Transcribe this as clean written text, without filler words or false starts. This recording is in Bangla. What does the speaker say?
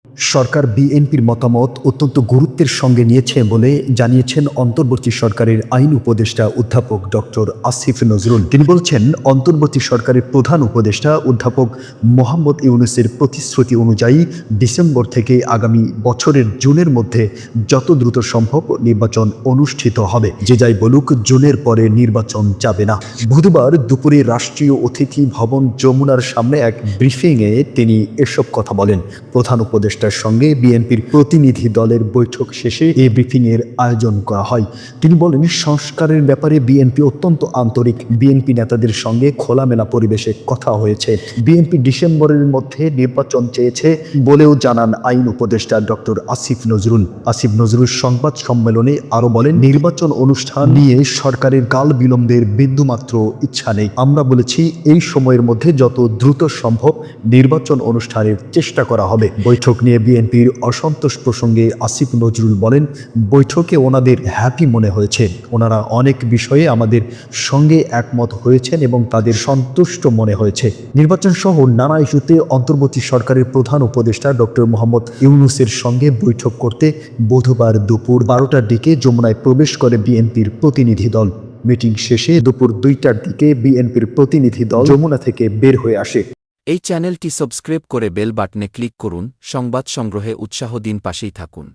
সরকার বিএনপির মতামত অত্যন্ত গুরুত্বের সঙ্গে নিয়েছে বলে জানিয়েছেন অন্তর্বর্তী সরকারের আইন উপদেষ্টা অধ্যাপক ডক্টর আসিফ নজরুল। তিনি বলছেন, অন্তর্বর্তী সরকারের প্রধান উপদেষ্টা অধ্যাপক মোহাম্মদ ইউনূসের প্রতিশ্রুতি অনুযায়ী ডিসেম্বর থেকে আগামী বছরের জুনের মধ্যে যত দ্রুত সম্ভব নির্বাচন অনুষ্ঠিত হবে। যে যাই বলুক, জুনের পরে নির্বাচন যাবে না। বুধবার দুপুরে রাষ্ট্রীয় অতিথি ভবন যমুনার সামনে এক ব্রিফিংয়ে তিনি এসব কথা বলেন। প্রধান উপদেষ্টার সঙ্গে বিএনপির প্রতিনিধি দলের বৈঠক শেষে এই ব্রিফিংয়ের আয়োজন করা হয়। তিনি বলেন, সংস্কারের ব্যাপারে বিএনপি অত্যন্ত আন্তরিক। বিএনপি নেতাদের সঙ্গে খোলামেলা পরিবেশে কথা হয়েছে। বিএনপি ডিসেম্বরের মধ্যে নির্বাচন চেয়েছে বলেও জানান আইন উপদেষ্টা ডক্টর আসিফ নজরুল। আসিফ নজরুল সংবাদ সম্মেলনে আরো বলেন, নির্বাচন অনুষ্ঠান নিয়ে সরকারের কাল বিলম্বের বিন্দুমাত্র ইচ্ছা নেই। আমরা বলেছি এই সময়ের মধ্যে যত দ্রুত সম্ভব নির্বাচন অনুষ্ঠানের চেষ্টা করা হবে। বৈঠক নিয়ে বিএনপির অসন্তোষ প্রসঙ্গে আসিফ নজরুল বলেন, বৈঠকে ওনাদের হ্যাপি মনে হয়েছে। ওনারা অনেক বিষয়ে আমাদের সঙ্গে একমত হয়েছেন এবং তাদের সন্তুষ্ট মনে হয়েছে। নির্বাচন সহ নানা ইস্যুতে অন্তর্বর্তী সরকারের প্রধান উপদেষ্টা ডক্টর মোহাম্মদ ইউনূসের সঙ্গে বৈঠক করতে বুধবার দুপুর 12টার দিকে যমুনায় প্রবেশ করে বিএনপির প্রতিনিধি দল। মিটিং শেষে দুপুর 2টার দিকে বিএনপির প্রতিনিধি দল যমুনা থেকে বের হয়ে আসে। এই চ্যানেলটি সাবস্ক্রাইব করে বেল বাটনে ক্লিক করুন। সংবাদ সংগ্রহে উৎসাহ দিন, পাশেই থাকুন।